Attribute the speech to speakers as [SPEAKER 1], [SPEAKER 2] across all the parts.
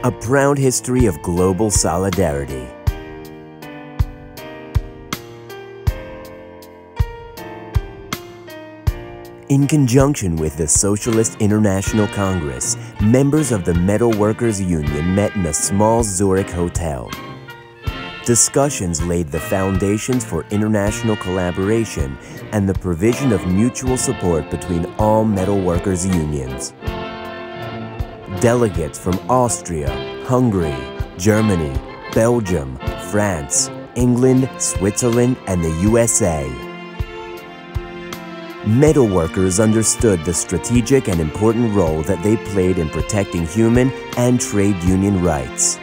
[SPEAKER 1] A proud history of global solidarity. In conjunction with the Socialist International Congress, members of the Metalworkers Union met in a small Zurich hotel. Discussions laid the foundations for international collaboration and the provision of mutual support between all metalworkers unions. Delegates from Austria, Hungary, Germany, Belgium, France, England, Switzerland, and the USA. Metalworkers understood the strategic and important role that they played in protecting human and trade union rights.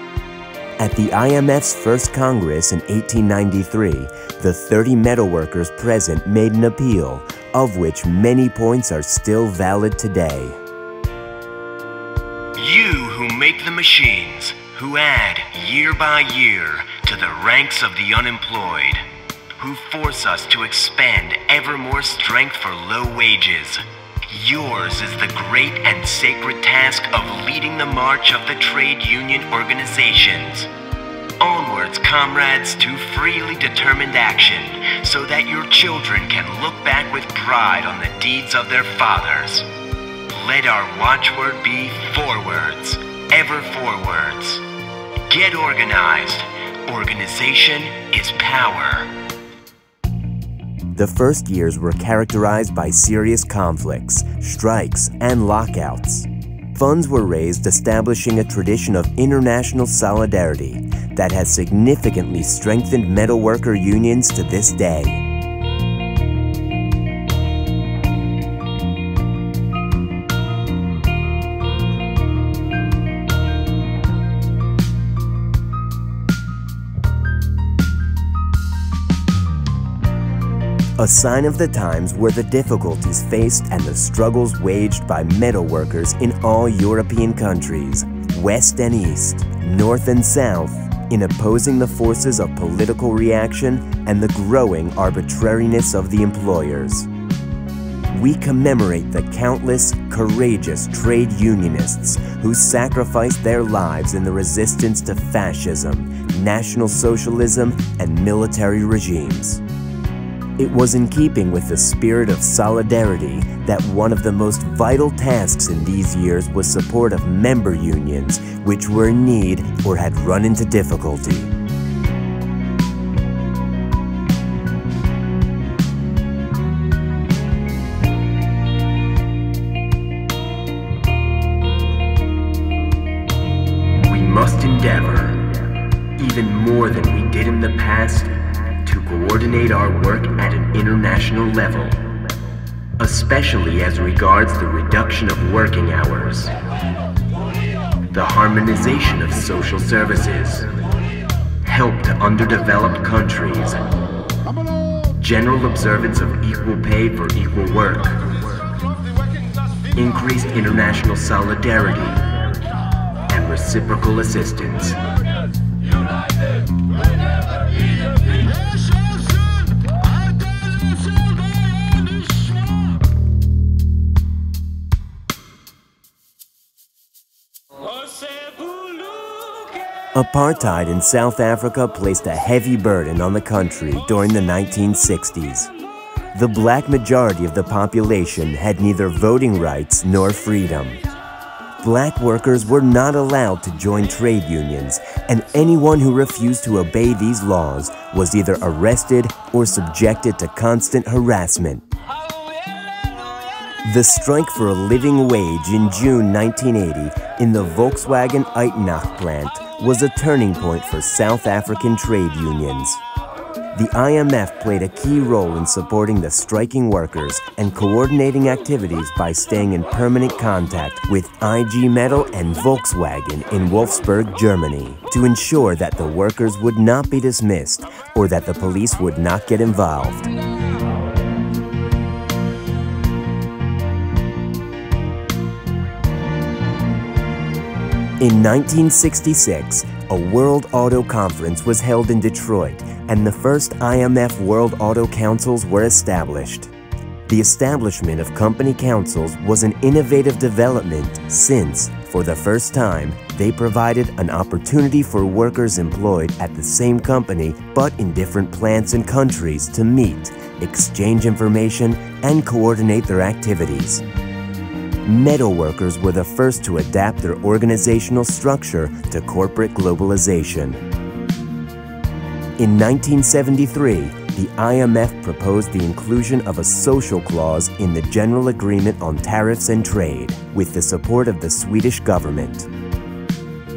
[SPEAKER 1] At the IMF's first Congress in 1893, the 30 metalworkers present made an appeal, of which many points are still valid today.
[SPEAKER 2] You who make the machines, who add year by year to the ranks of the unemployed, who force us to expend ever more strength for low wages. Yours is the great and sacred task of leading the march of the trade union organizations. Onwards, comrades, to freely determined action, so that your children can look back with pride on the deeds of their fathers. Let our watchword be forwards, ever forwards. Get organized. Organization is power.
[SPEAKER 1] The first years were characterized by serious conflicts, strikes, and lockouts. Funds were raised establishing a tradition of international solidarity that has significantly strengthened metalworker unions to this day. A sign of the times were the difficulties faced and the struggles waged by metalworkers in all European countries, West and East, North and South, in opposing the forces of political reaction and the growing arbitrariness of the employers. We commemorate the countless, courageous trade unionists who sacrificed their lives in the resistance to fascism, National Socialism, and military regimes. It was in keeping with the spirit of solidarity that one of the most vital tasks in these years was support of member unions which were in need or had run into difficulty.
[SPEAKER 2] We must endeavor, even more than we did in the past, to coordinate our work at an international level, especially as regards the reduction of working hours, the harmonization of social services, help to underdeveloped countries, general observance of equal pay for equal work, increased international solidarity, and reciprocal assistance.
[SPEAKER 1] Apartheid in South Africa placed a heavy burden on the country during the 1960s. The black majority of the population had neither voting rights nor freedom. Black workers were not allowed to join trade unions, and anyone who refused to obey these laws was either arrested or subjected to constant harassment. The strike for a living wage in June 1980 in the Volkswagen Uitenhage plant was a turning point for South African trade unions. The IMF played a key role in supporting the striking workers and coordinating activities by staying in permanent contact with IG Metall and Volkswagen in Wolfsburg, Germany, to ensure that the workers would not be dismissed or that the police would not get involved. In 1966, a World Auto Conference was held in Detroit, and the first IMF World Auto Councils were established. The establishment of company councils was an innovative development since, For the first time, they provided an opportunity for workers employed at the same company but in different plants and countries to meet, exchange information, and coordinate their activities. Metalworkers were the first to adapt their organizational structure to corporate globalization. In 1973, the IMF proposed the inclusion of a social clause in the General Agreement on Tariffs and Trade, with the support of the Swedish government.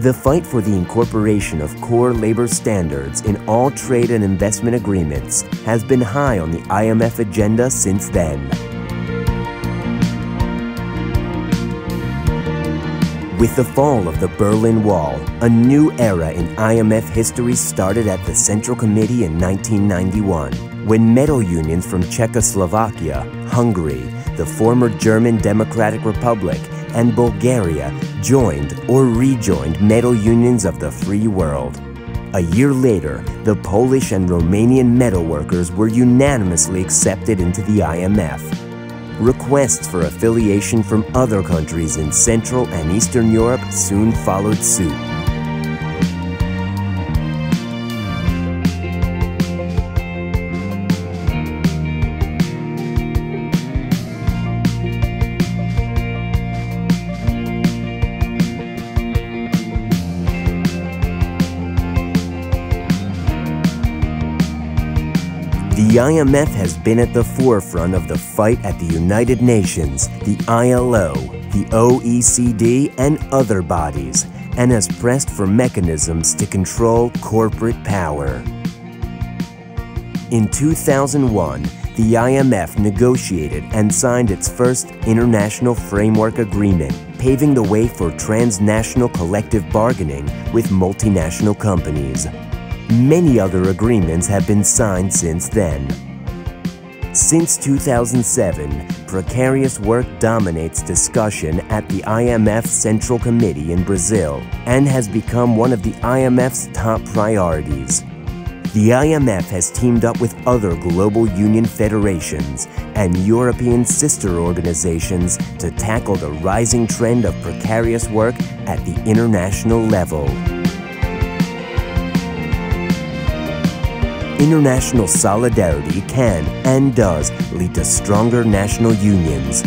[SPEAKER 1] The fight for the incorporation of core labor standards in all trade and investment agreements has been high on the IMF agenda since then. With the fall of the Berlin Wall, a new era in IMF history started at the Central Committee in 1991, when metal unions from Czechoslovakia, Hungary, the former German Democratic Republic, and Bulgaria joined or rejoined metal unions of the free world. A year later, the Polish and Romanian metalworkers were unanimously accepted into the IMF. Requests for affiliation from other countries in Central and Eastern Europe soon followed suit. The IMF has been at the forefront of the fight at the United Nations, the ILO, the OECD, and other bodies, and has pressed for mechanisms to control corporate power. In 2001, the IMF negotiated and signed its first international framework agreement, paving the way for transnational collective bargaining with multinational companies. Many other agreements have been signed since then. Since 2007, precarious work dominates discussion at the IMF Central Committee in Brazil and has become one of the IMF's top priorities. The IMF has teamed up with other global union federations and European sister organizations to tackle the rising trend of precarious work at the international level. International solidarity can and does lead to stronger national unions,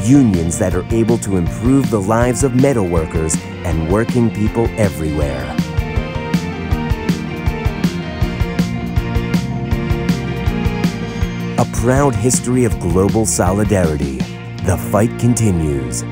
[SPEAKER 1] unions that are able to improve the lives of metalworkers and working people everywhere. A proud history of global solidarity. The fight continues.